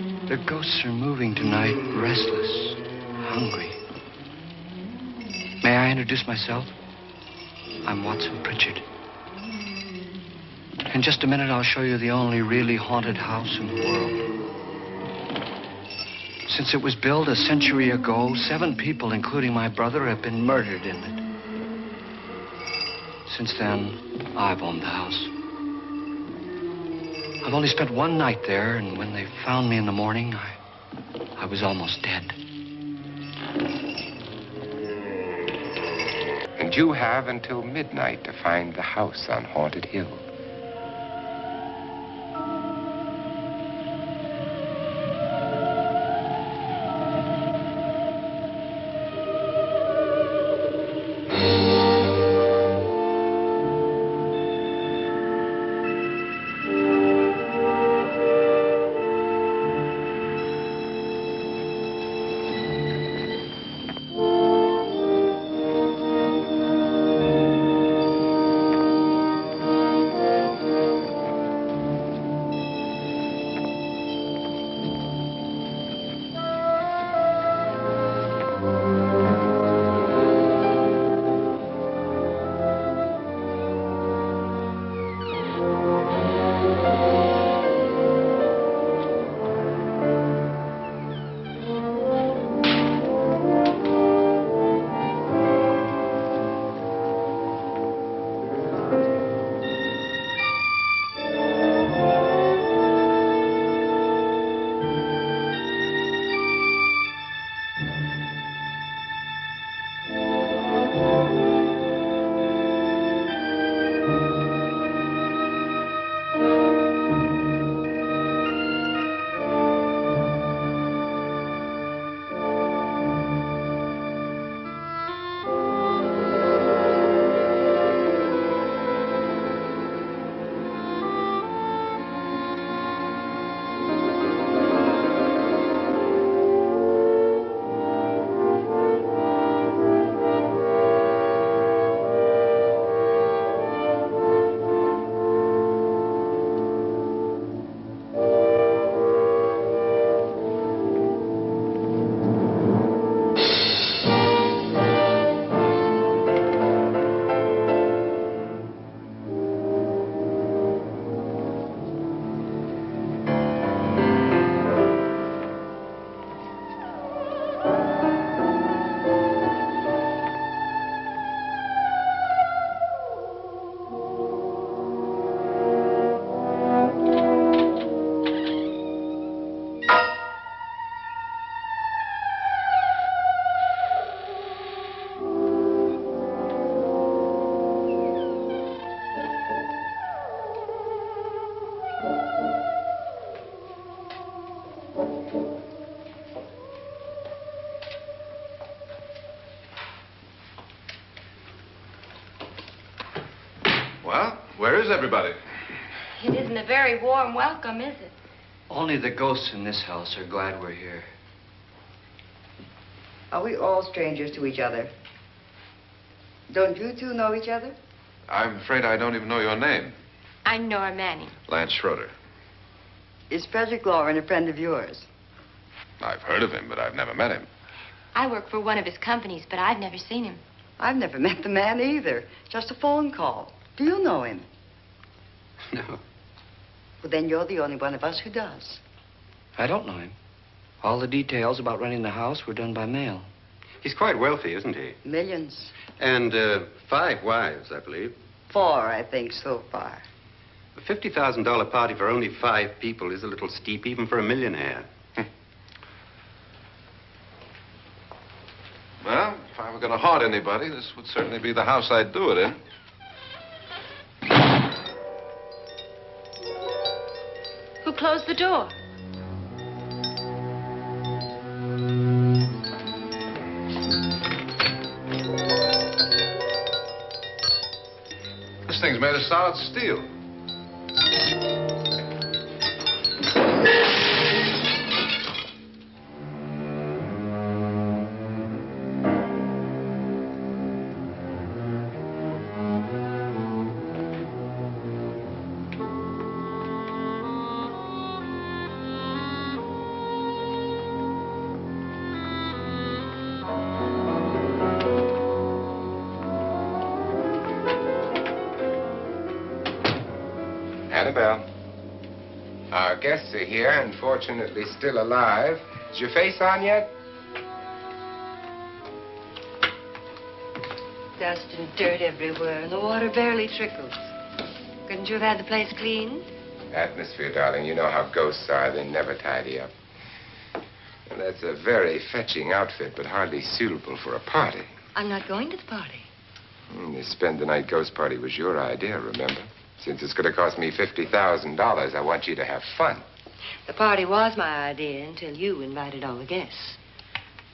The ghosts are moving tonight, restless, hungry. May I introduce myself? I'm Watson Pritchard. In just a minute, I'll show you the only really haunted house in the world. Since it was built a century ago, 7 people, including my brother, have been murdered in it. Since then, I've owned the house. I've only spent one night there, and when they found me in the morning, I was almost dead. And you have until midnight to find the house on Haunted Hill. Where is everybody? It isn't a very warm welcome, is it? Only the ghosts in this house are glad we're here. Are we all strangers to each other? Don't you two know each other? I'm afraid I don't even know your name. I'm Nora Manning. Lance Schroeder. Is Frederick Lauren a friend of yours? I've heard of him, but I've never met him. I work for one of his companies, but I've never seen him. I've never met the man either. Just a phone call. Do you know him? No. Well, then you're the only one of us who does. I don't know him. All the details about renting the house were done by mail. He's quite wealthy, isn't he? Millions. And 5 wives, I believe. 4, I think, so far. A $50,000 party for only 5 people is a little steep, even for a millionaire. Well, if I were going to haunt anybody, this would certainly be the house I'd do it in. Who closed the door? This thing's made of solid steel. Annabelle. Our guests are here, unfortunately still alive. Is your face on yet? Dust and dirt everywhere, and the water barely trickles. Couldn't you have had the place cleaned? Atmosphere, darling. You know how ghosts are. They never tidy up. Well, that's a very fetching outfit, but hardly suitable for a party. I'm not going to the party. The spend-the-night ghost party was your idea, remember? Since it's going to cost me $50,000, I want you to have fun. The party was my idea until you invited all the guests.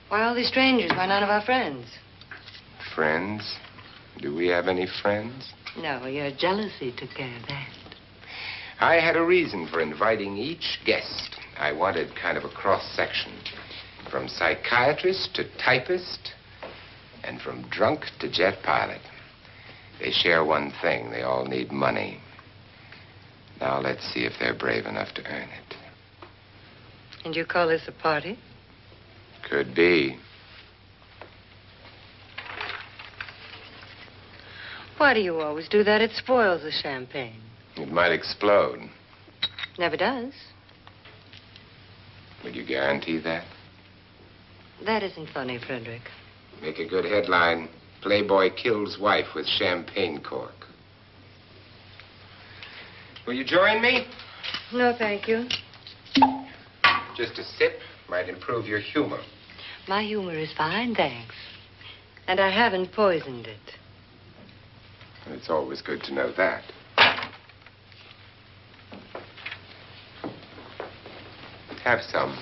Why, all these strangers were none of our friends. Friends? Do we have any friends? No, your jealousy took care of that. I had a reason for inviting each guest. I wanted kind of a cross-section. From psychiatrist to typist, and from drunk to jet pilot. They share one thing. They all need money. Now let's see if they're brave enough to earn it. And you call this a party? Could be. Why do you always do that? It spoils the champagne. It might explode. Never does. Will you guarantee that? That isn't funny, Frederick. Make a good headline. Playboy kills wife with champagne cork. Will you join me? No, thank you. Just a sip might improve your humor. My humor is fine, thanks. And I haven't poisoned it. It's always good to know that. Have some.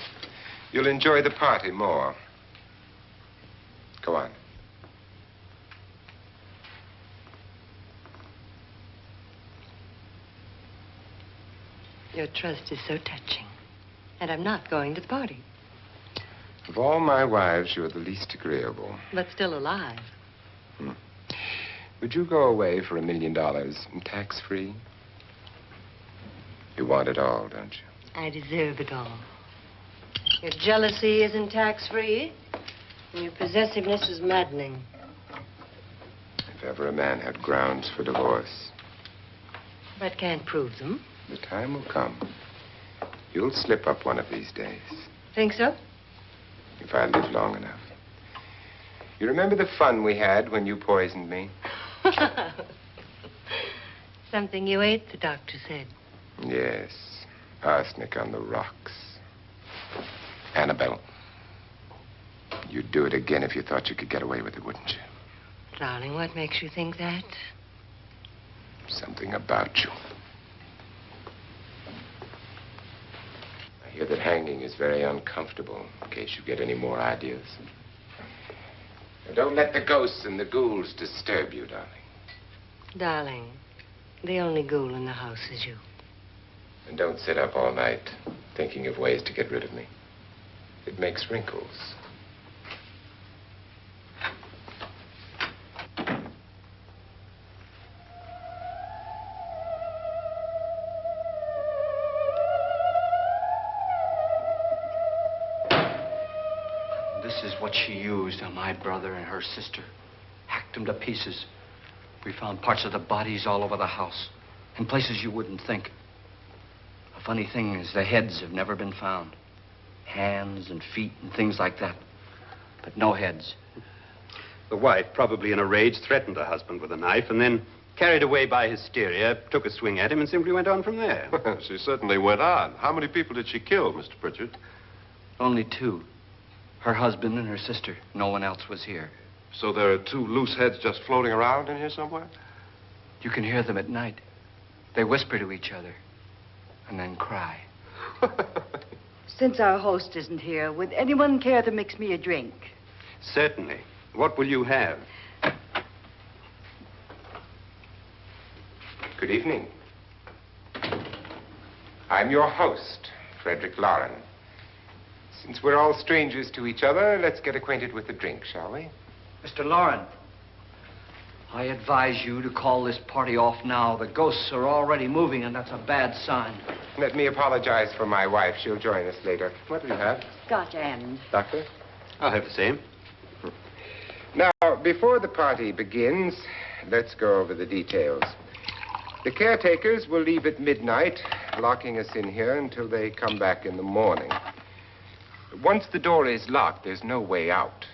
You'll enjoy the party more. Go on. Your trust is so touching. And I'm not going to the party. Of all my wives, you're the least agreeable. But still alive. Would you go away for $1 million and tax-free? You want it all, don't you? I deserve it all. Your jealousy isn't tax-free. And your possessiveness is maddening. If ever a man had grounds for divorce, But can't prove them. the time will come. You'll slip up one of these days. Think so? If I live long enough. You remember the fun we had when you poisoned me? Something you ate, the doctor said. Yes. Arsenic on the rocks. Annabelle, you'd do it again if you thought you could get away with it, wouldn't you? Darling, what makes you think that? Something about you. I hear that hanging is very uncomfortable, in case you get any more ideas. Now, don't let the ghosts and the ghouls disturb you, darling. Darling, the only ghoul in the house is you. And don't sit up all night thinking of ways to get rid of me. It makes wrinkles. This is what she used on my brother and her sister. Hacked them to pieces. We found parts of the bodies all over the house. In places you wouldn't think. The funny thing is the heads have never been found. Hands and feet and things like that. But no heads. The wife, probably in a rage, threatened her husband with a knife and then, carried away by hysteria, took a swing at him and simply went on from there. She certainly went on. How many people did she kill, Mr. Pritchard? Only two. Her husband and her sister. No one else was here. So there are two loose heads just floating around in here somewhere? You can hear them at night. They whisper to each other and then cry. Since our host isn't here, would anyone care to mix me a drink? Certainly. What will you have? Good evening. I'm your host, Frederick Loren. Since we're all strangers to each other, let's get acquainted with the drink, shall we? Mr. Loren, I advise you to call this party off now. The ghosts are already moving, and that's a bad sign. Let me apologize for my wife. She'll join us later. What do you have? Scotch and. Doctor? I'll have the same. Now, before the party begins, let's go over the details. The caretakers will leave at midnight, locking us in here until they come back in the morning. Once the door is locked, there's no way out.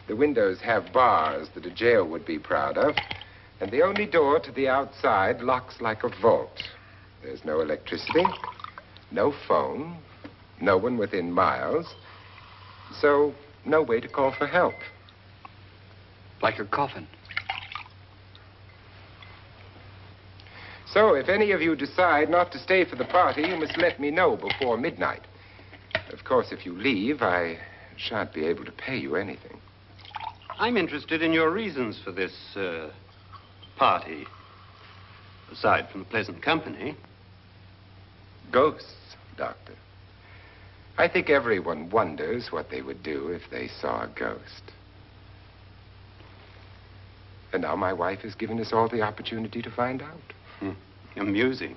The windows have bars that a jail would be proud of, and the only door to the outside locks like a vault. There's no electricity, no phone, no one within miles, so no way to call for help. Like a coffin. So if any of you decide not to stay for the party, you must let me know before midnight. Of course, if you leave, I shan't be able to pay you anything. I'm interested in your reasons for this, party. Aside from pleasant company. Ghosts, Doctor. I think everyone wonders what they would do if they saw a ghost. And now my wife has given us all the opportunity to find out. Amusing.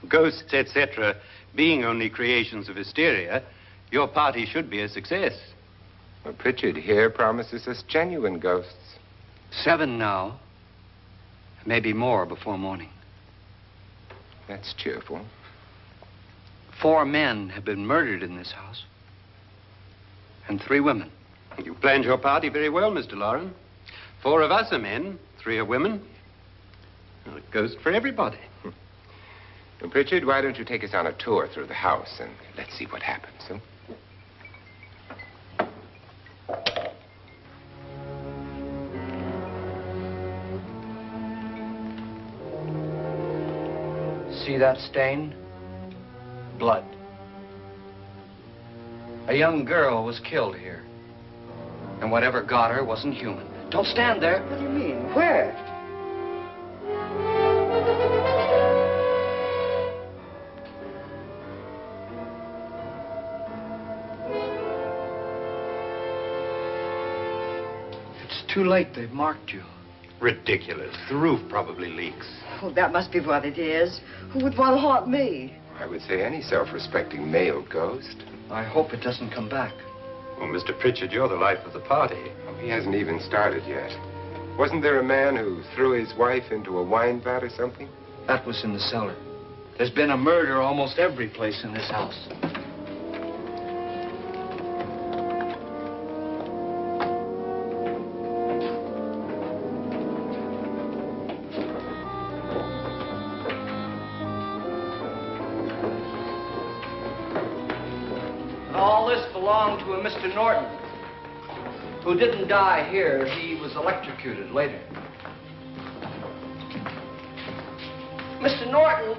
Ghosts, etc., being only creations of hysteria, your party should be a success. Well, Pritchard here promises us genuine ghosts. 7 now. Maybe more before morning. That's cheerful. 4 men have been murdered in this house. And 3 women. You planned your party very well, Mr. Loren. 4 of us are men, 3 are women. Well, a ghost for everybody. Well, Pritchard, why don't you take us on a tour through the house and let's see what happens, huh? See that stain? Blood. A young girl was killed here. And whatever got her wasn't human. Don't stand there. What do you mean? Where? It's too late. They've marked you. Ridiculous. The roof probably leaks. Oh, that must be what it is. Who would want to haunt me? I would say any self-respecting male ghost. I hope it doesn't come back. Well, Mr. Pritchard, you're the life of the party. Oh, he hasn't even started yet. Wasn't there a man who threw his wife into a wine vat or something? That was in the cellar. There's been a murder almost every place in this house. All this belonged to a Mr. Norton, who didn't die here. He was electrocuted later. Mr. Norton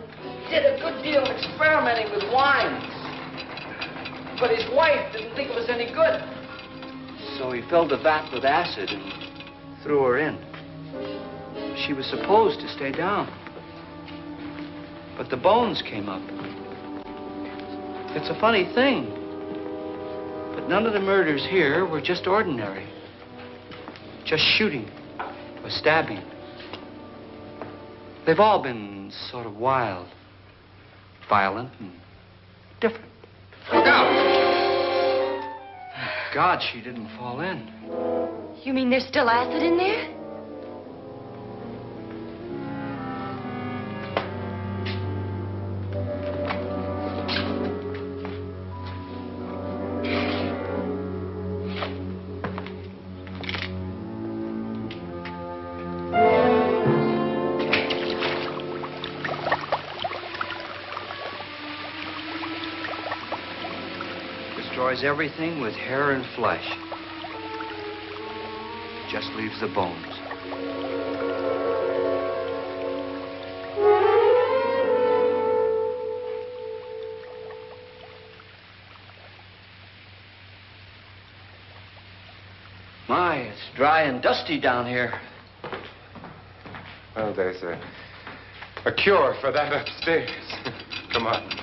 did a good deal of experimenting with wines, but his wife didn't think it was any good. So he filled the vat with acid and threw her in. She was supposed to stay down, but the bones came up. It's a funny thing, but none of the murders here were just ordinary. Just shooting or stabbing. They've all been sort of wild, violent, and different. Look out! Thank God she didn't fall in. You mean there's still acid in there? Destroys everything with hair and flesh. Just leaves the bones. My, it's dry and dusty down here. Well, there's a cure for that upstairs. Come on.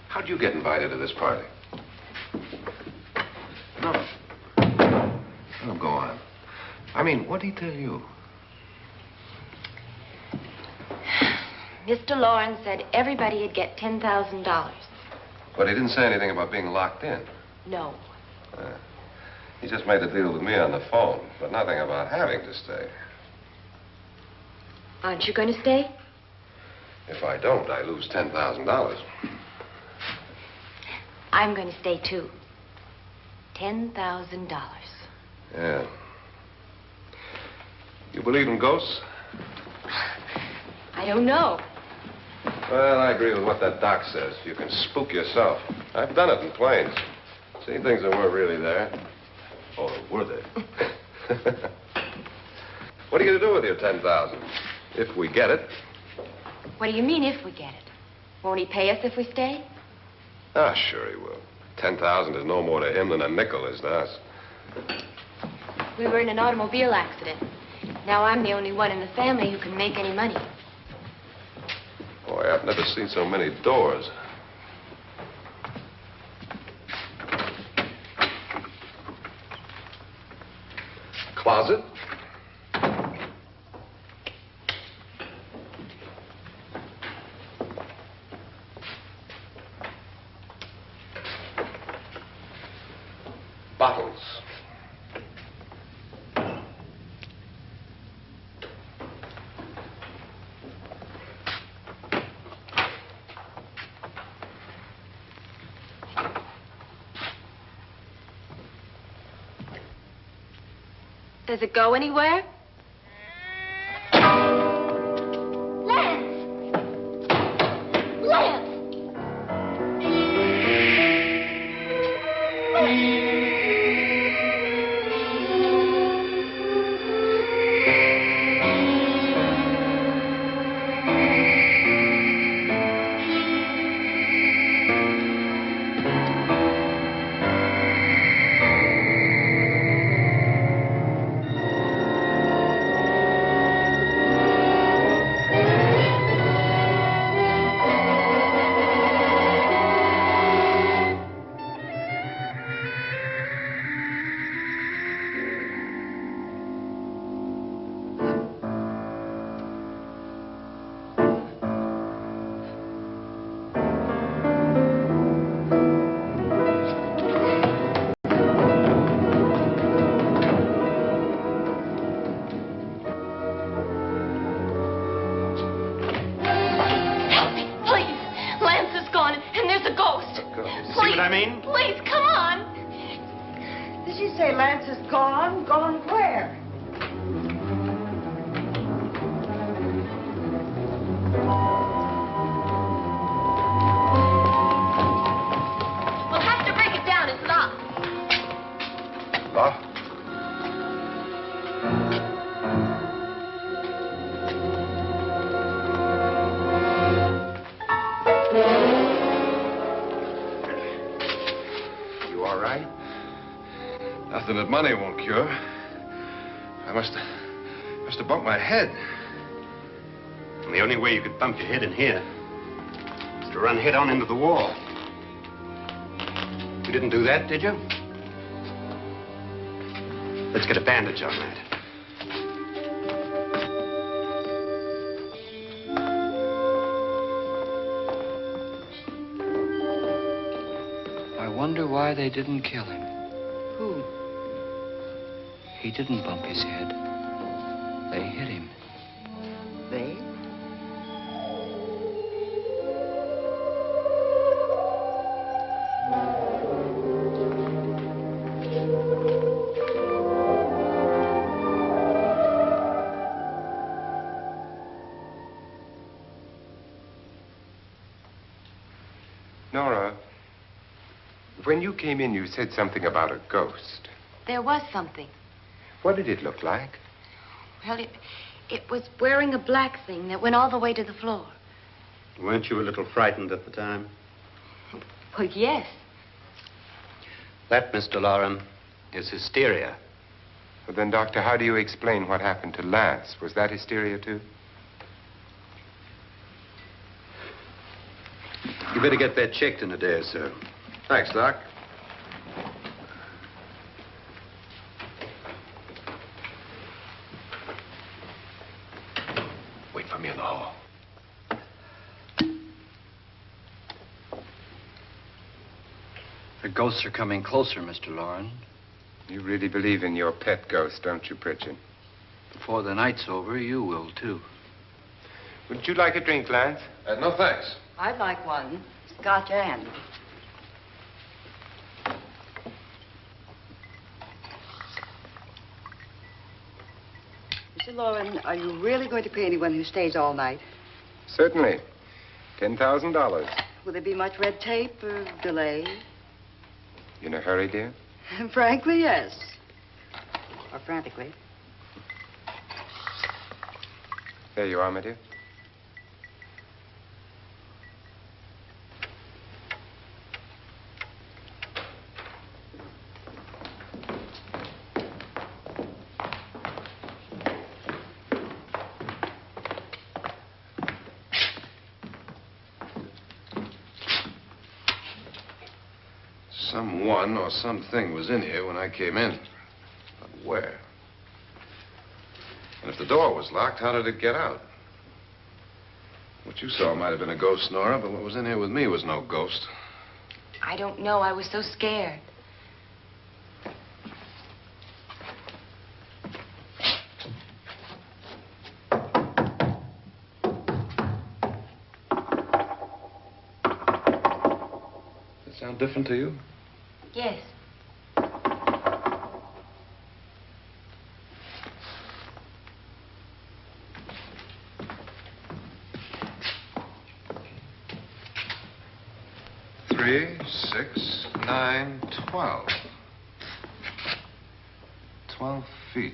How'd you get invited to this party? No. Oh, go on. I mean, what did he tell you? Mr. Lawrence said everybody'd get $10,000. But he didn't say anything about being locked in. No. He just made the deal with me on the phone, but nothing about having to stay. Aren't you going to stay? If I don't, I lose $10,000. I'm going to stay, too. $10,000. Yeah. You believe in ghosts? I don't know. Well, I agree with what that doc says. You can spook yourself. I've done it in planes. Seen things that weren't really there. Or were they? What are you going to do with your $10,000? If we get it. What do you mean, if we get it? Won't he pay us if we stay? Ah, sure he will. 10,000 is no more to him than a nickel is to us. We were in an automobile accident. Now I'm the only one in the family who can make any money. Boy, I've never seen so many doors. Closet? Bottles. Does it go anywhere? Lance! Lance! Please, come on. Did she say Lance is gone? Gone where? We'll have to break it down. It's locked. Locked? You all right? Nothing that money won't cure. I must have bumped my head. And the only way you could bump your head in here is to run head on into the wall. You didn't do that, did you? Let's get a bandage on that. I wonder why they didn't kill him. Who? He didn't bump his head. They hit him. They? Nora, when you came in, you said something about a ghost. There was something. What did it look like? Well, it was wearing a black thing that went all the way to the floor. Weren't you a little frightened at the time? Well, yes. That, Mr. Loren, is hysteria. Well, then, Doctor, how do you explain what happened to Lance? Was that hysteria, too? You better get that checked in a day or so. Thanks, Doc. Wait for me in the hall. The ghosts are coming closer, Mr. Loren. You really believe in your pet ghost, don't you, Pritchard? Before the night's over, you will, too. Would you like a drink, Lance? No, thanks. I'd like one. Scotch and. Mr. Loren, are you really going to pay anyone who stays all night? Certainly. $10,000. Will there be much red tape or delay? You in a hurry, dear? Frankly, yes. Or frantically. There you are, my dear. Someone or something was in here when I came in. But where? And if the door was locked, how did it get out? What you saw might have been a ghost, Nora, but what was in here with me was no ghost. I don't know. I was so scared. Does it sound different to you? Yes. Three, 6, 9, 12. 12 feet.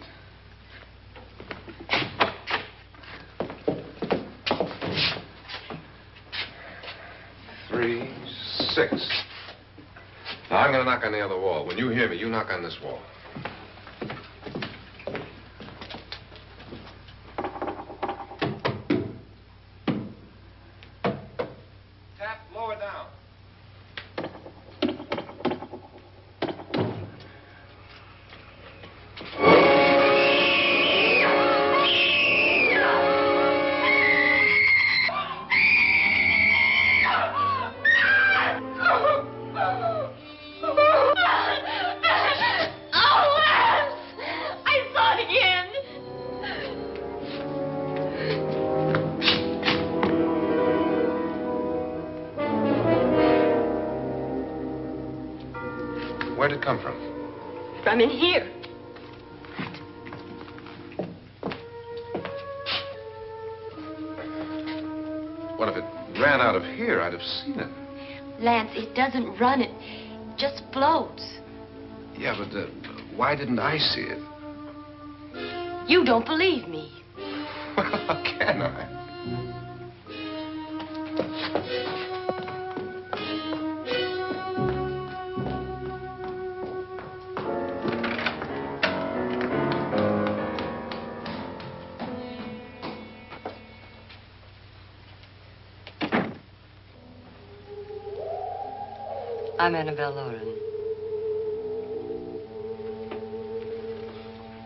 Three, 6. Now, I'm going to knock on the other wall. When you hear me, you knock on this wall. Tap lower down. Where'd it come from? From in here. What if it ran out of here? I'd have seen it. Lance, it doesn't run. It just floats. Yeah, but why didn't I see it? You don't believe me. Well, how can I? I'm Annabelle Loren.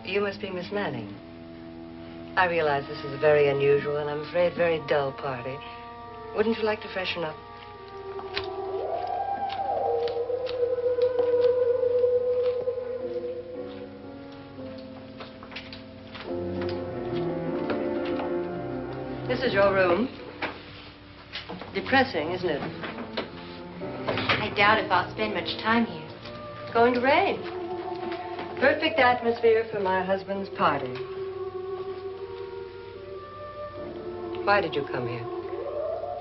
You must be Miss Manning. I realize this is a very unusual and I'm afraid very dull party. Wouldn't you like to freshen up? This is your room. Depressing, isn't it? I doubt if I'll spend much time here. It's going to rain. Perfect atmosphere for my husband's party. Why did you come here?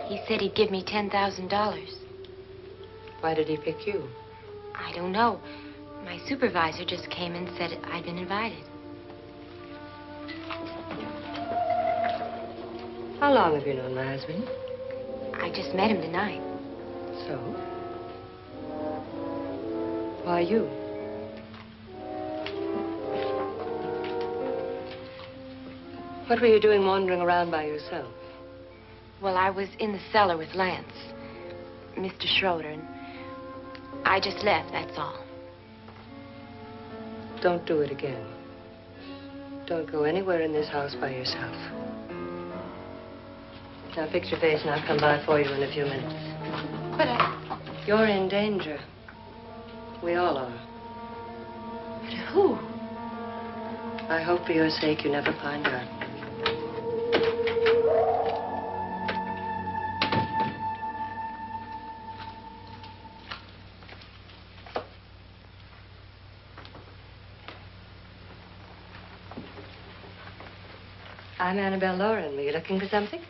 He said he'd give me $10,000. Why did he pick you? I don't know. My supervisor just came and said I'd been invited. How long have you known my husband? I just met him tonight. So? Why you? What were you doing wandering around by yourself? Well, I was in the cellar with Lance, Mr. Schroeder, and I just left, that's all. Don't do it again. Don't go anywhere in this house by yourself. Now fix your face and I'll come by for you in a few minutes. But You're in danger. We all are. But who? I hope for your sake you never find out. I'm Annabelle Lauren. Were you looking for something?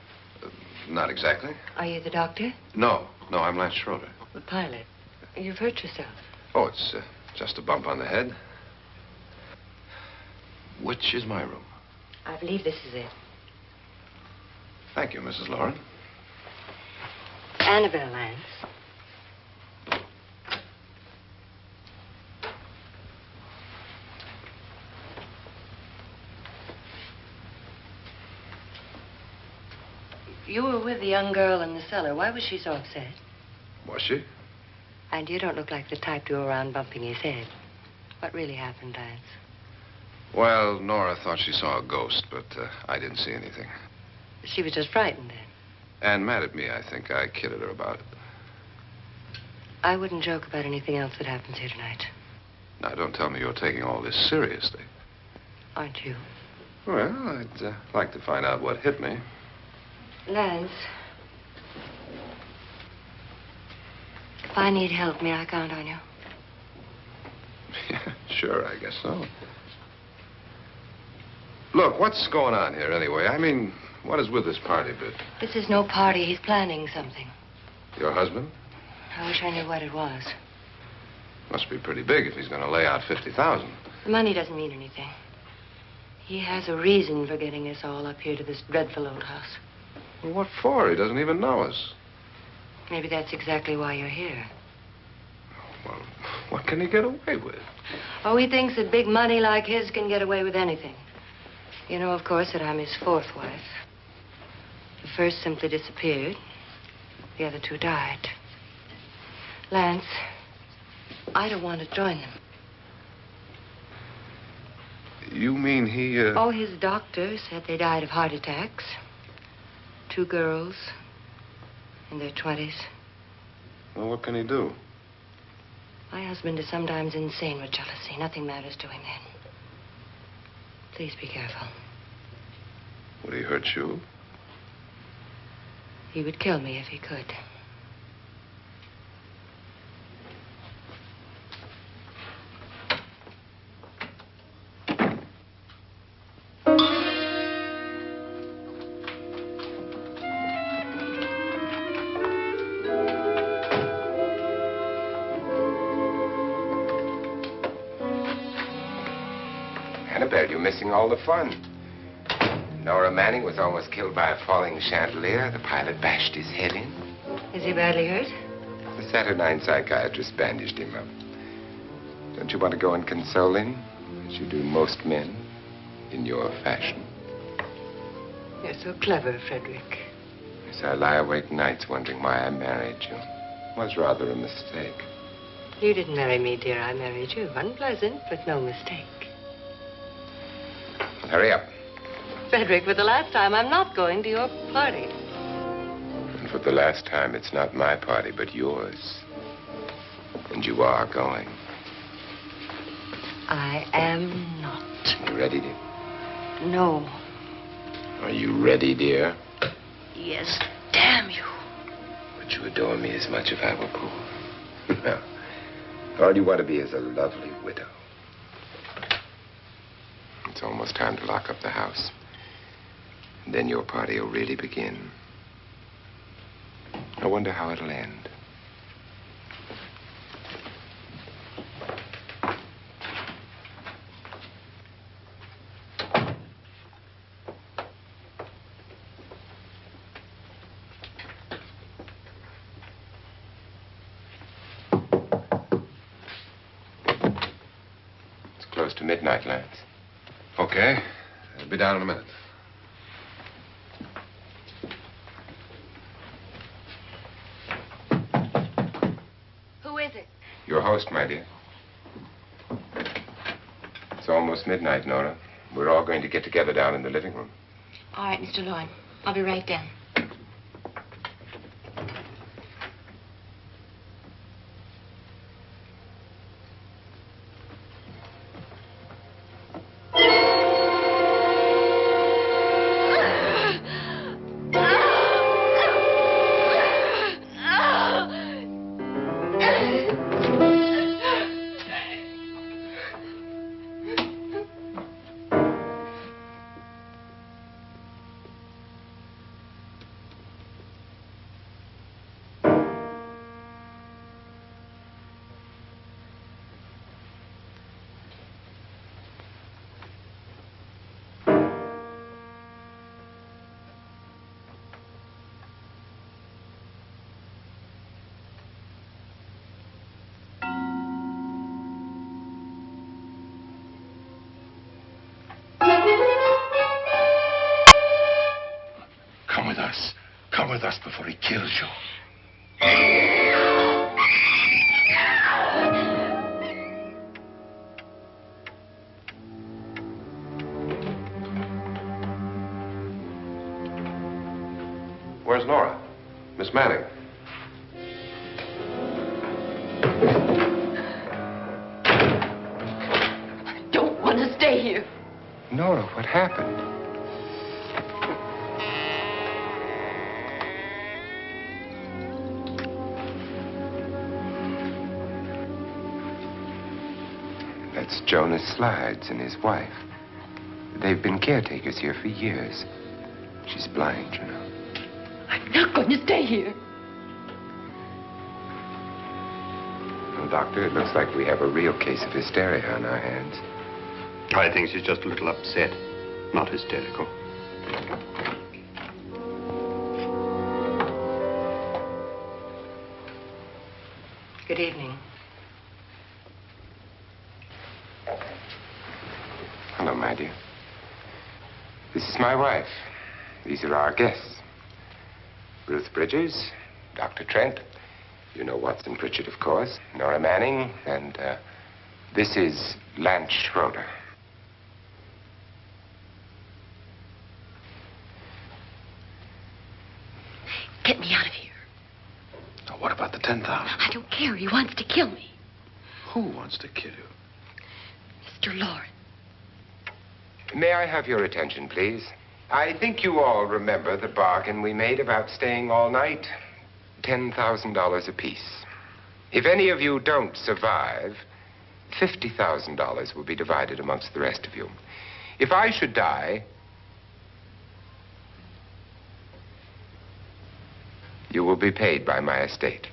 Not exactly. Are you the doctor? No, I'm Lance Schroeder. The pilot. You've hurt yourself. Oh, it's just a bump on the head. Which is my room? I believe this is it. Thank you, Mrs. Lauren. Annabelle Lance. You were with the young girl in the cellar. Why was she so upset? Was she? And you don't look like the type to go around bumping his head. What really happened, Lance? Well, Nora thought she saw a ghost, but I didn't see anything. She was just frightened then. And mad at me, I think. I kidded her about it. I wouldn't joke about anything else that happens here tonight. Now, don't tell me you're taking all this seriously. Aren't you? Well, I'd like to find out what hit me. Lance. If I need help, may I count on you? Yeah, sure, I guess so. Look, what's going on here anyway? I mean, what is with this party bit? This is no party. He's planning something. Your husband? I wish I knew what it was. Must be pretty big if he's going to lay out 50,000. The money doesn't mean anything. He has a reason for getting us all up here to this dreadful old house. Well, what for? He doesn't even know us. Maybe that's exactly why you're here. Well, what can he get away with? Oh, he thinks that big money like his can get away with anything. You know, of course, that I'm his fourth wife. The first simply disappeared. The other two died. Lance, I don't want to join them. You mean he, Oh, his doctor said they died of heart attacks. 2 girls in their 20s. Well, what can he do? My husband is sometimes insane with jealousy. Nothing matters to him then. Please be careful. Would he hurt you? He would kill me if he could. Annabelle, you're missing all the fun. Nora Manning was almost killed by a falling chandelier. The pilot bashed his head in. Is he badly hurt? The Saturnine psychiatrist bandaged him up. Don't you want to go and console him, as you do most men, in your fashion? You're so clever, Frederick. Yes, I lie awake nights wondering why I married you. It was rather a mistake. You didn't marry me, dear. I married you. Unpleasant, but no mistake. Hurry up. Frederick, for the last time, I'm not going to your party. And for the last time, it's not my party, but yours. And you are going. I am not. You ready, dear? No. Are you ready, dear? Yes, damn you. Would you adore me as much if I were poor? No. All you want to be is a lovely widow. It's almost time to lock up the house. And then your party will really begin. I wonder how it'll end. It's close to midnight, Lance. Okay. I'll be down in a minute. Who is it? Your host, my dear. It's almost midnight, Nora. We're all going to get together down in the living room. All right, Mr. Lauren. I'll be right down. Come with us before he kills you. Where's Nora? Miss Manning. I don't want to stay here. Nora, what happened? That's Jonas Slides and his wife. They've been caretakers here for years. She's blind, you know. I'm not going to stay here. Well, Doctor, it looks like we have a real case of hysteria on our hands. I think she's just a little upset, not hysterical. Good evening. Hello, my dear. This is my wife. These are our guests. Ruth Bridgers, Dr. Trent. You know Watson Pritchard, of course. Nora Manning, and this is Lance Schroeder. Get me out of here. Now, what about the 10,000? I don't care. He wants to kill me. Who wants to kill you? Mr. Lawrence. May I have your attention, please? I think you all remember the bargain we made about staying all night. $10,000 apiece. If any of you don't survive, $50,000 will be divided amongst the rest of you. If I should die, you will be paid by my estate.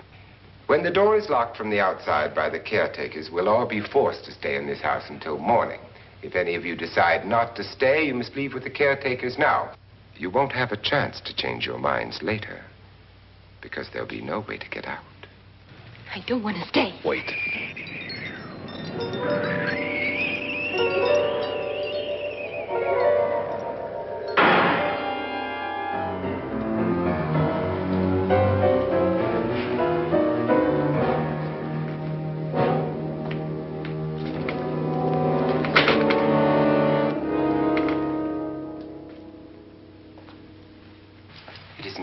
When the door is locked from the outside by the caretakers, we'll all be forced to stay in this house until morning. If any of you decide not to stay, you must leave with the caretakers now. You won't have a chance to change your minds later, because there'll be no way to get out. I don't want to stay. Wait.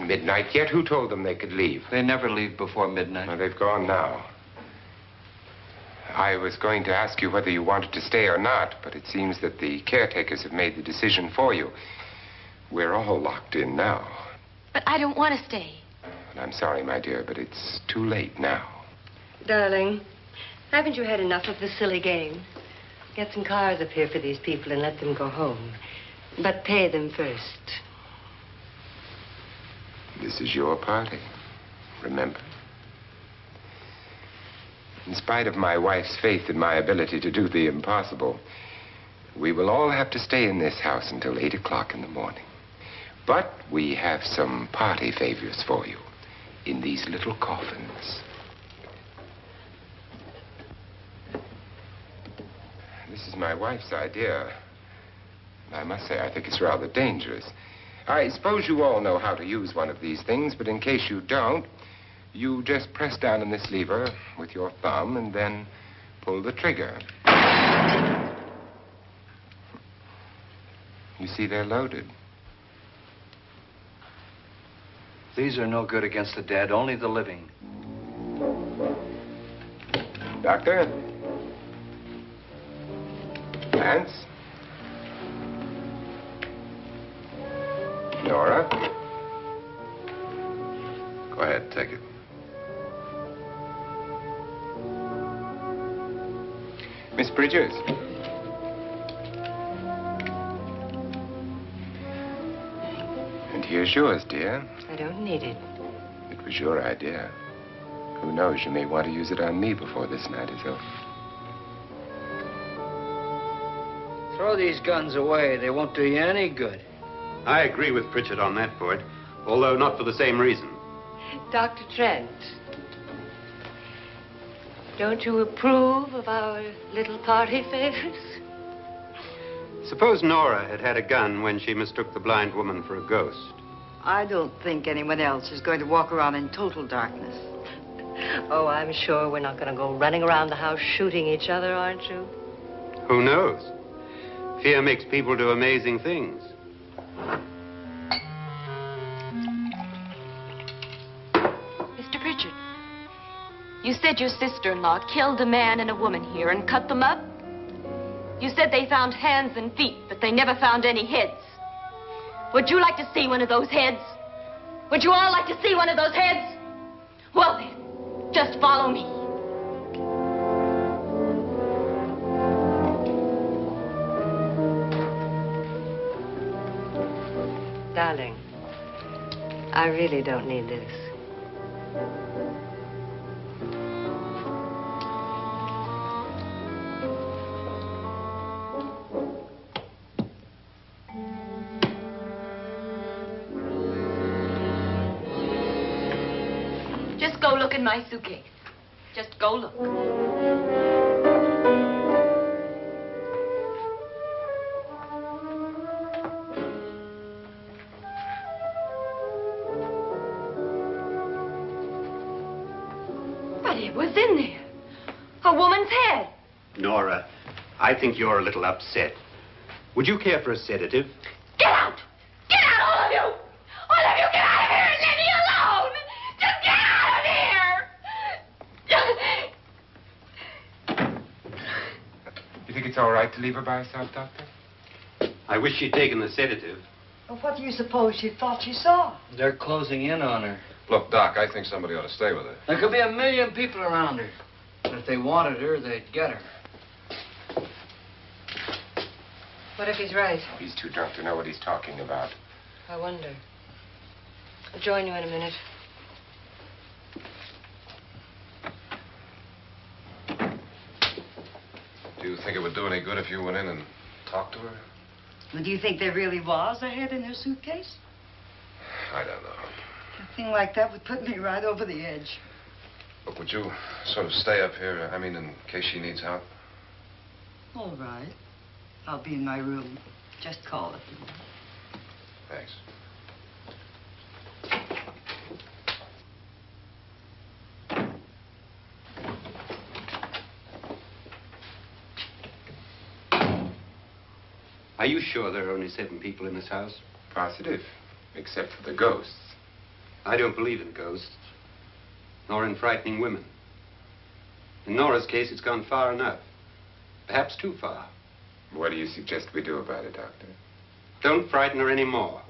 Midnight yet? Who told them they could leave? They never leave before midnight. Well, they've gone now. I was going to ask you whether you wanted to stay or not, but it seems that the caretakers have made the decision for you. We're all locked in now. But I don't want to stay. And I'm sorry, my dear, but it's too late now. Darling, haven't you had enough of this silly game? Get some cars up here for these people and let them go home. But pay them first. This is your party, remember? In spite of my wife's faith in my ability to do the impossible, we will all have to stay in this house until 8 o'clock in the morning. But we have some party favors for you in these little coffins. This is my wife's idea. I must say, I think it's rather dangerous. I suppose you all know how to use one of these things, but in case you don't, you just press down on this lever with your thumb and then pull the trigger. You see, they're loaded. These are no good against the dead, only the living. Doctor? Lance? Nora? Go ahead, take it. Miss Bridgers? And here's yours, dear. I don't need it. It was your idea. Who knows, you may want to use it on me before this night is over. Throw these guns away. They won't do you any good. I agree with Pritchard on that point, although not for the same reason. Dr. Trent, don't you approve of our little party favors? Suppose Nora had had a gun when she mistook the blind woman for a ghost. I don't think anyone else is going to walk around in total darkness. Oh, I'm sure we're not going to go running around the house shooting each other, aren't you? Who knows? Fear makes people do amazing things. Mr. Pritchard, you said your sister-in-law killed a man and a woman here and cut them up? You said they found hands and feet, but they never found any heads. Would you like to see one of those heads? Would you all like to see one of those heads? Well then, just follow me. Darling, I really don't need this. Just go look in my suitcase. Just go look. But it was in there. A woman's head. Nora, I think you're a little upset. Would you care for a sedative? Get out! Get out, all of you! All of you, get out of here and leave me alone! Just get out of here! You think it's all right to leave her by herself, Doctor? I wish she'd taken the sedative. Well, what do you suppose she thought she saw? They're closing in on her. Look, Doc, I think somebody ought to stay with her. There could be 1 million people around her. But if they wanted her, they'd get her. What if he's right? He's too drunk to know what he's talking about. I wonder. I'll join you in a minute. Do you think it would do any good if you went in and talked to her? Well, do you think there really was a head in her suitcase? I don't know. A thing like that would put me right over the edge. Look, would you sort of stay up here, I mean, in case she needs help? All right. I'll be in my room. Just call if you want. Thanks. Are you sure there are only 7 people in this house? Positive, except for the ghosts. I don't believe in ghosts, nor in frightening women. In Nora's case, it's gone far enough. Perhaps too far. What do you suggest we do about it, Doctor? Don't frighten her anymore.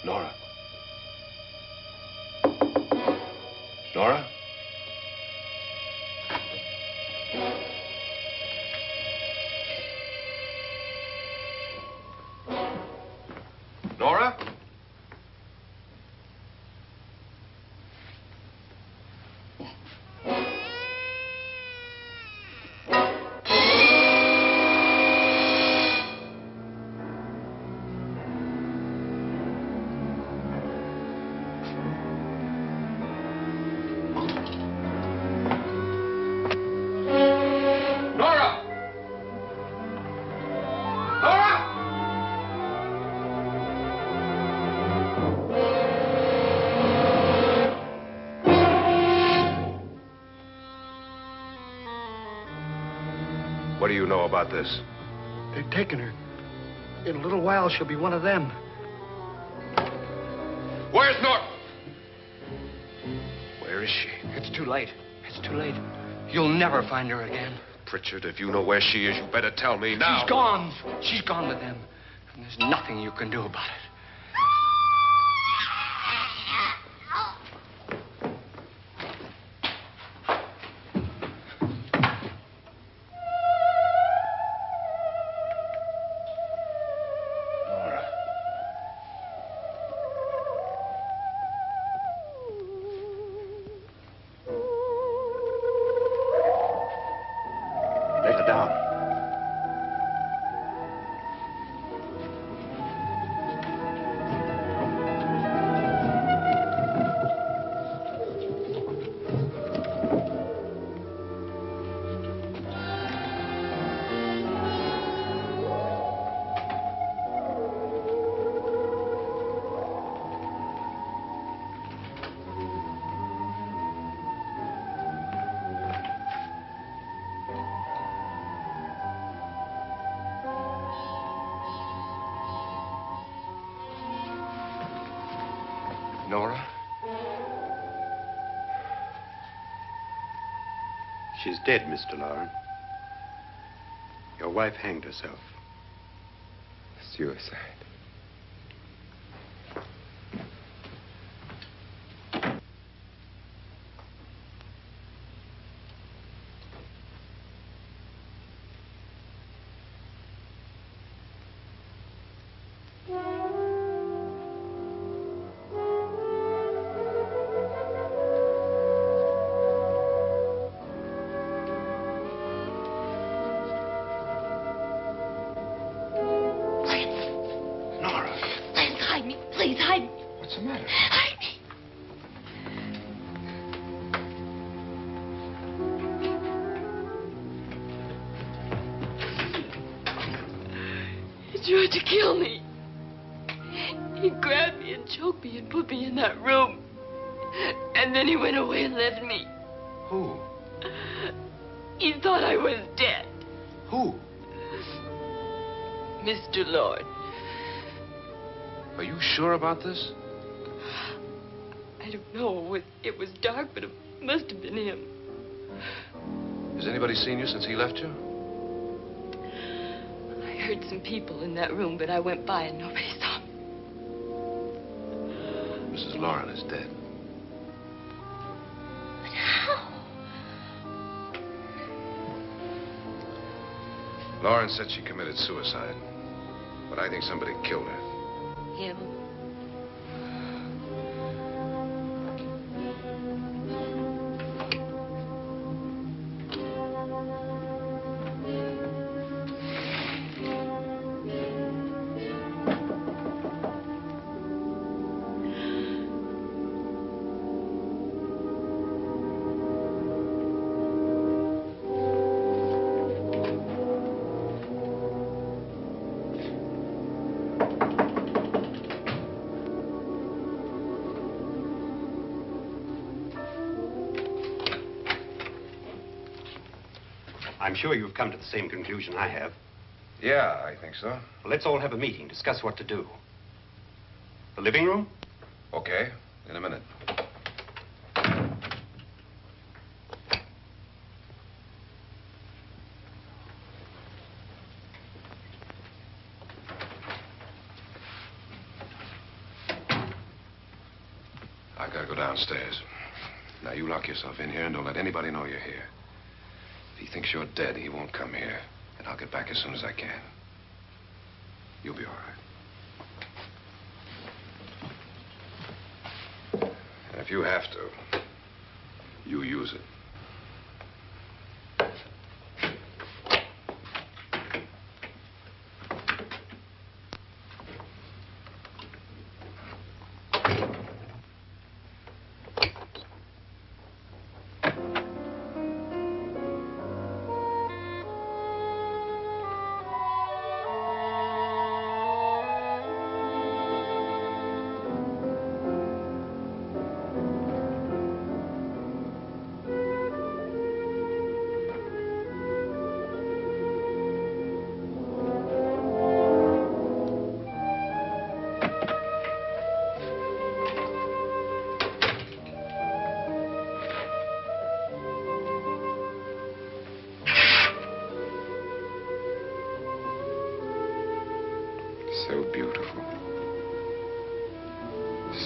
Nora? Nora? Nora? Nora! Nora! What do you know about this? They've taken her. In a little while, she'll be one of them. Where's Nora? Where is she? It's too late. It's too late. You'll never find her again. Pritchard, if you know where she is, you better tell me now. She's gone. She's gone with them. And there's nothing you can do about it. Nora. She's dead, Mr. Loren. Your wife hanged herself. Suicide. Please, hide me. What's the matter? Hide me. He tried to kill me. He grabbed me and choked me and put me in that room. And then he went away and left me. Who? He thought I was dead. Who? Mr. Lord. Are you sure about this? I don't know. It was dark, but it must have been him. Has anybody seen you since he left you? I heard some people in that room, but I went by and nobody saw me. Mrs. Loren is dead. But how? Loren said she committed suicide, but I think somebody killed her. Him. I'm sure you've come to the same conclusion I have. Yeah, I think so. Well, let's all have a meeting, discuss what to do. The living room? Okay, in a minute. I've got to go downstairs. Now, you lock yourself in here and don't let anybody know you're here. If he thinks you're dead, he won't come here. And I'll get back as soon as I can. You'll be all right. And if you have to, you use it. So beautiful.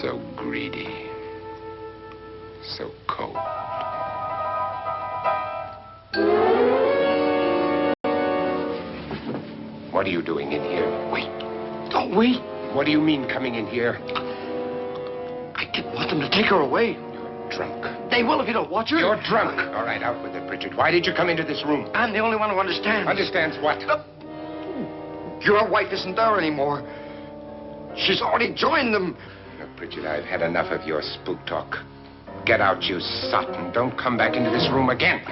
So greedy. So cold. What are you doing in here? Wait. Don't wait. What do you mean coming in here? I didn't want them to take her away. You're drunk. They will if you don't watch her. You're drunk. All right, out with it, Bridget. Why did you come into this room? I'm the only one who understands. Understands what? Your wife isn't there anymore. She's already joined them. Look, Bridget, I've had enough of your spook talk. Get out, you sot, and don't come back into this room again.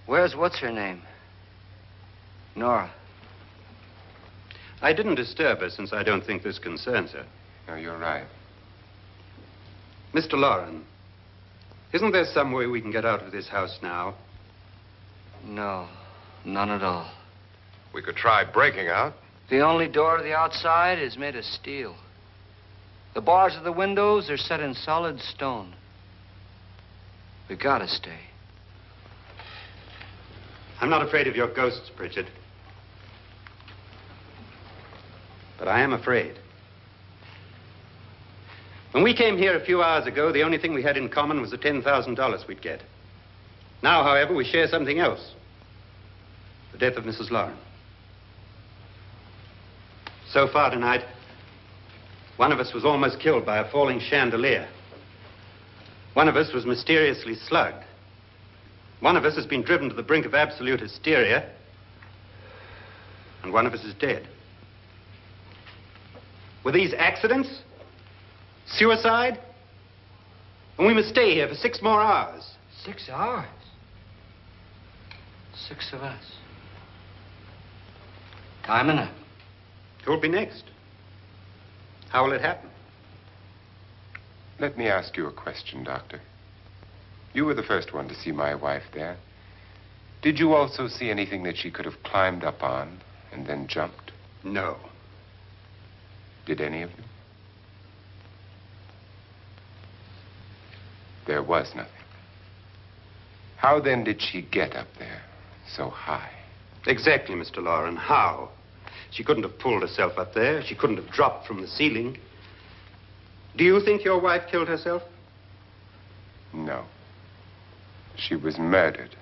Where's what's-her-name? Nora. I didn't disturb her since I don't think this concerns her. No, you're right. Mr. Loren, isn't there some way we can get out of this house now? No, none at all. We could try breaking out. The only door to the outside is made of steel. The bars of the windows are set in solid stone. We gotta stay. I'm not afraid of your ghosts, Pritchard. But I am afraid. When we came here a few hours ago, the only thing we had in common was the $10,000 we'd get. Now, however, we share something else. The death of Mrs. Loren. So far tonight, one of us was almost killed by a falling chandelier. One of us was mysteriously slugged. One of us has been driven to the brink of absolute hysteria. And one of us is dead. Were these accidents? Suicide? And we must stay here for 6 more hours. 6 hours? 6 of us. Time enough. Who'll be next? How will it happen? Let me ask you a question, Doctor. You were the first one to see my wife there. Did you also see anything that she could have climbed up on and then jumped? No. Did any of you? There was nothing. How then did she get up there so high? Exactly, Mr. Loren. How? She couldn't have pulled herself up there. She couldn't have dropped from the ceiling. Do you think your wife killed herself? No. She was murdered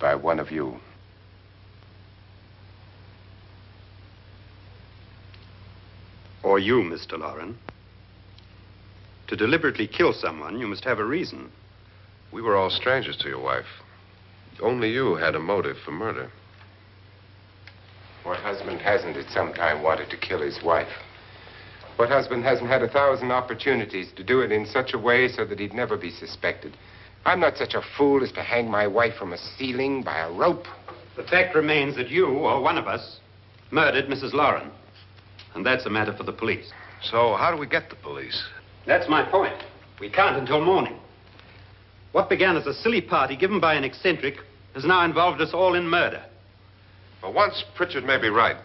by one of you. Or you, Mr. Loren. To deliberately kill someone, you must have a reason. We were all strangers to your wife. Only you had a motive for murder. What husband hasn't at some time wanted to kill his wife? What husband hasn't had 1,000 opportunities to do it in such a way so that he'd never be suspected? I'm not such a fool as to hang my wife from a ceiling by a rope. The fact remains that you, or one of us, murdered Mrs. Loren. And that's a matter for the police. So how do we get the police? That's my point. We can't until morning. What began as a silly party given by an eccentric has now involved us all in murder. For once, Pritchard may be right.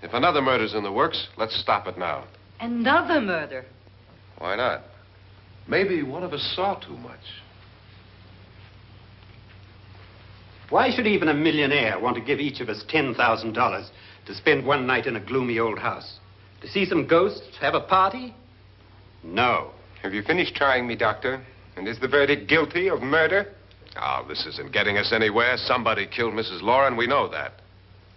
If another murder's in the works, let's stop it now. Another murder? Why not? Maybe one of us saw too much. Why should even a millionaire want to give each of us $10,000 to spend one night in a gloomy old house? To see some ghosts, have a party? No. Have you finished trying me, Doctor? And is the verdict guilty of murder? Oh, this isn't getting us anywhere. Somebody killed Mrs. Loren. We know that.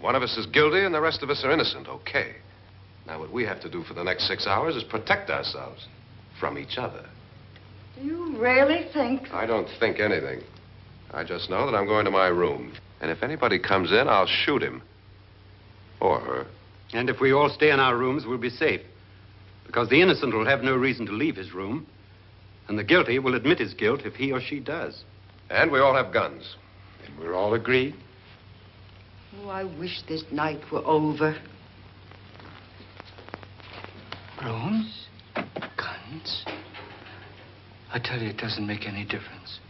One of us is guilty and the rest of us are innocent. Okay. Now, what we have to do for the next 6 hours is protect ourselves from each other. Do you really think? I don't think anything. I just know that I'm going to my room. And if anybody comes in, I'll shoot him. Or her. And if we all stay in our rooms, we'll be safe. Because the innocent will have no reason to leave his room. And the guilty will admit his guilt if he or she does. And we all have guns. And we're all agreed? Oh, I wish this night were over. Rooms? Guns? I tell you, it doesn't make any difference.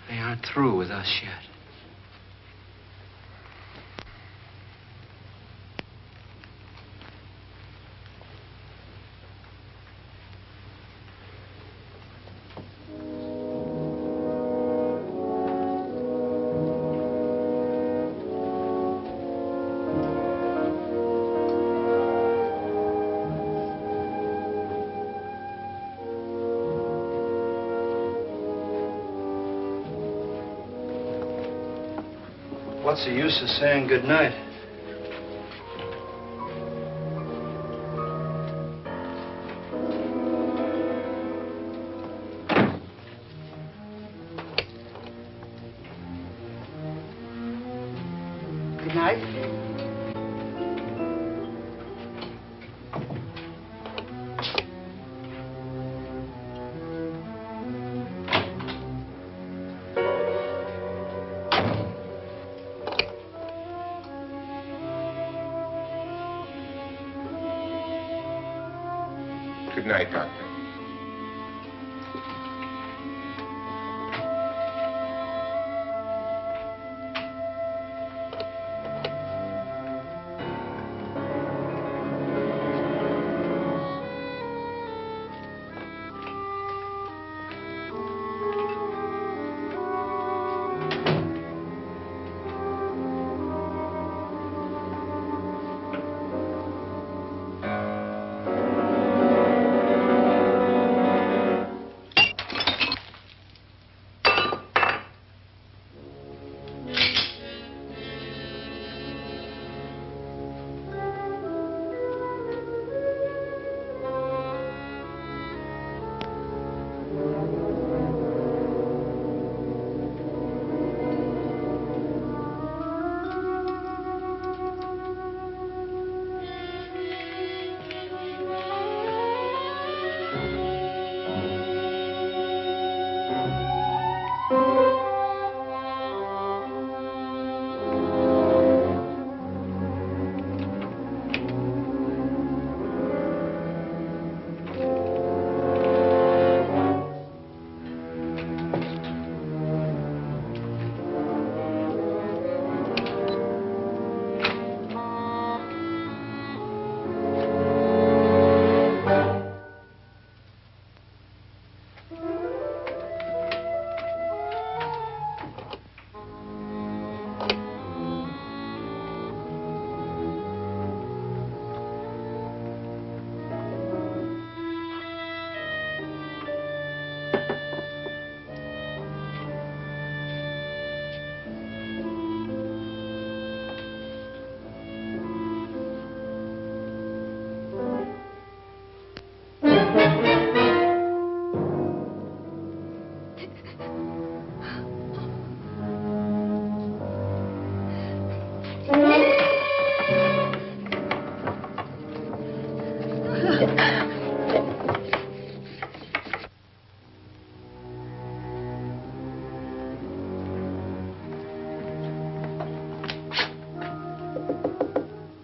They aren't through with us yet. What's the use of saying good night? Good night. Good night, Doctor.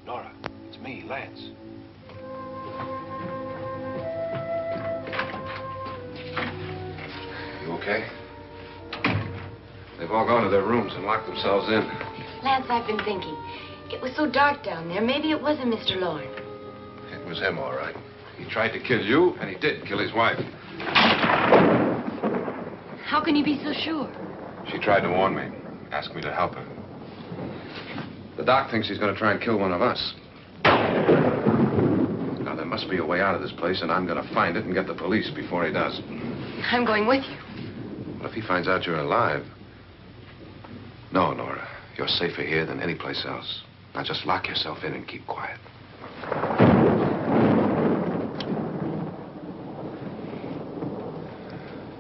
Nora, it's me, Lance. You okay? They've all gone to their rooms and locked themselves in. Lance, I've been thinking. It was so dark down there. Maybe it wasn't Mr. Lorne. It was him, all right. He tried to kill you, and he did kill his wife. How can you be so sure? She tried to warn me, asked me to help her. The doc thinks he's going to try and kill one of us. Now, there must be a way out of this place, and I'm going to find it and get the police before he does. I'm going with you. What if he finds out you're alive? No, Nora. You're safer here than any place else. Now, just lock yourself in and keep quiet.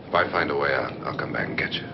If I find a way out, I'll come back and get you.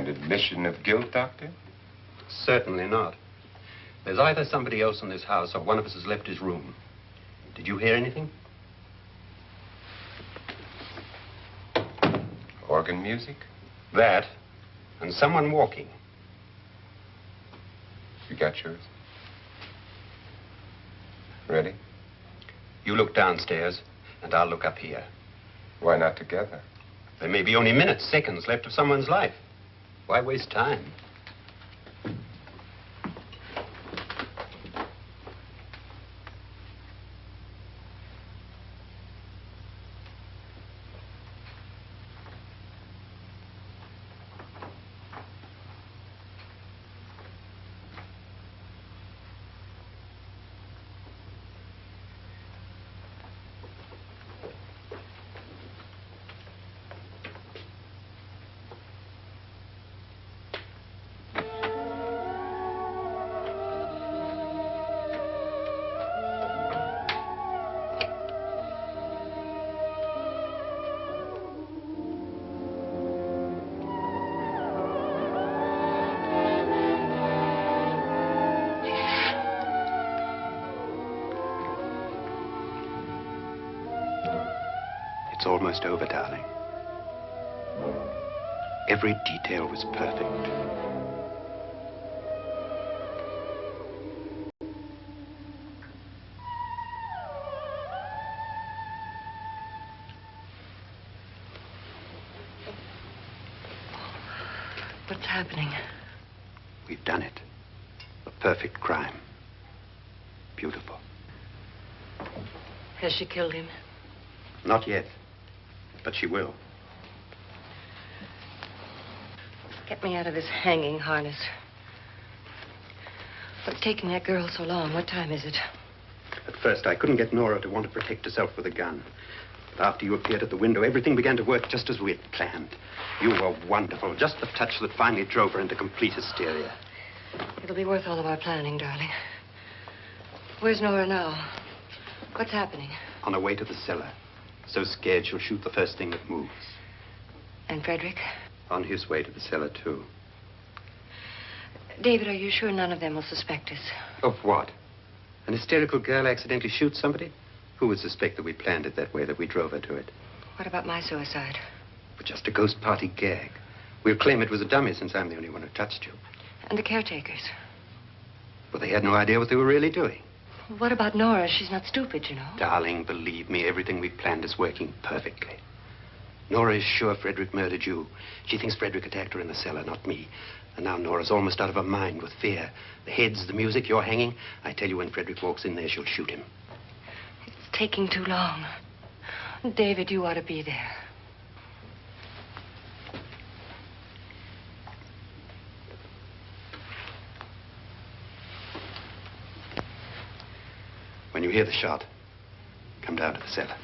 admission of guilt, Doctor? Certainly not. There's either somebody else in this house or one of us has left his room. Did you hear anything? Organ music? That, and someone walking. You got yours? Ready? You look downstairs, and I'll look up here. Why not together? There may be only minutes, seconds left of someone's life. Why waste time? It's almost over, darling. Every detail was perfect. What's happening? We've done it. A perfect crime. Beautiful. Has she killed him? Not yet, but she will. Get me out of this hanging harness. What's taking that girl so long? What time is it? At first, I couldn't get Nora to want to protect herself with a gun. But after you appeared at the window, everything began to work just as we had planned. You were wonderful. Just the touch that finally drove her into complete hysteria. It'll be worth all of our planning, darling. Where's Nora now? What's happening? On her way to the cellar. So scared she'll shoot the first thing that moves. And Frederick? On his way to the cellar, too. David, are you sure none of them will suspect us? Of what? An hysterical girl accidentally shoots somebody? Who would suspect that we planned it that way, that we drove her to it? What about my suicide? But just a ghost party gag. We'll claim it was a dummy since I'm the only one who touched you. And the caretakers? But they had no idea what they were really doing. What about Nora? She's not stupid, you know. Darling, believe me, everything we planned is working perfectly. Nora is sure Frederick murdered you. She thinks Frederick attacked her in the cellar, not me. And now Nora's almost out of her mind with fear. The heads, the music, you're hanging. I tell you, when Frederick walks in there, she'll shoot him. It's taking too long. David, you ought to be there. When you hear the shot, come down to the cellar.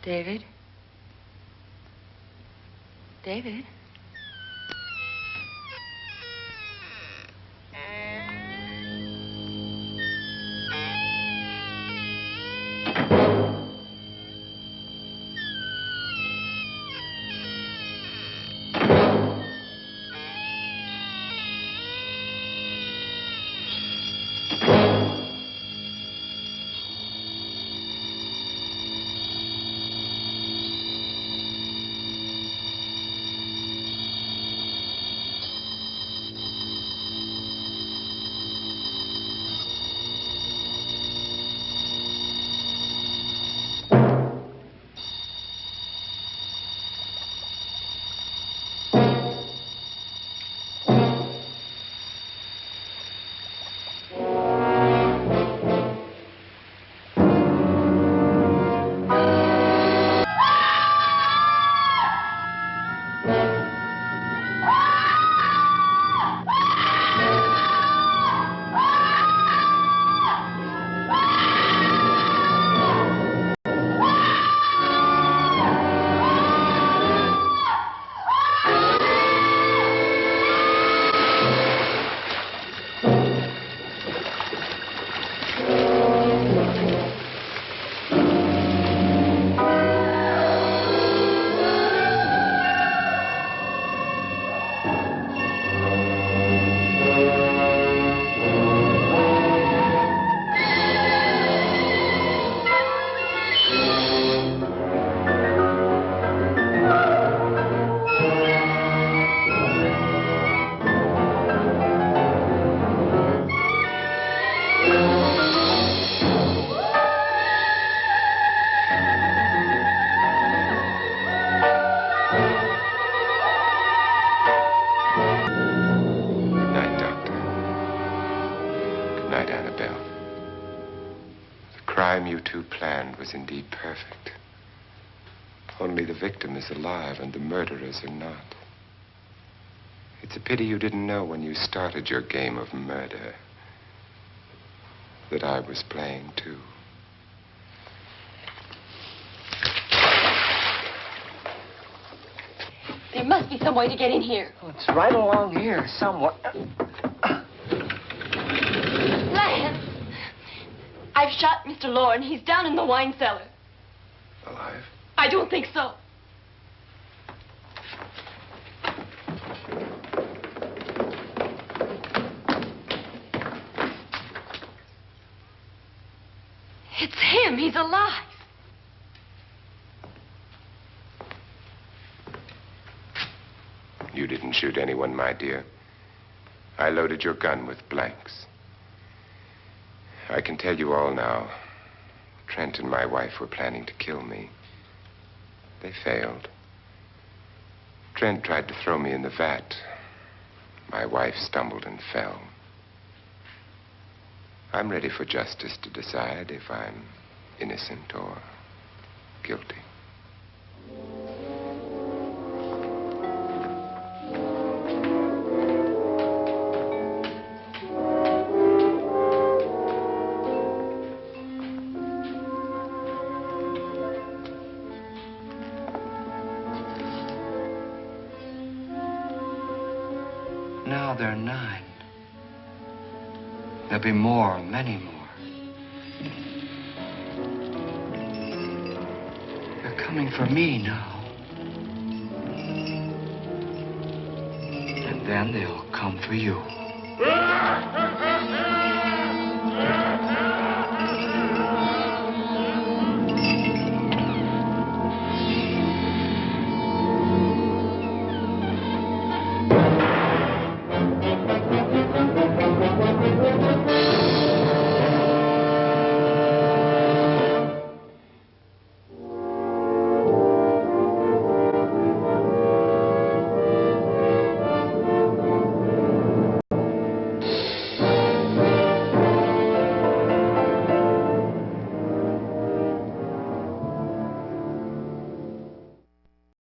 David? David? You two planned was indeed perfect. Only the victim is alive and the murderers are not. It's a pity you didn't know when you started your game of murder that I was playing too. There must be some way to get in here. Oh, it's right along here somewhere. Lance! I've shot Mr. Loren. He's down in the wine cellar. Alive? I don't think so. It's him. He's alive. You didn't shoot anyone, my dear. I loaded your gun with blanks. I can tell you all now. Trent and my wife were planning to kill me. They failed. Trent tried to throw me in the vat. My wife stumbled and fell. I'm ready for justice to decide if I'm innocent or guilty. Now there are 9. There'll be more, many more. They're coming for me now. And then they'll come for you.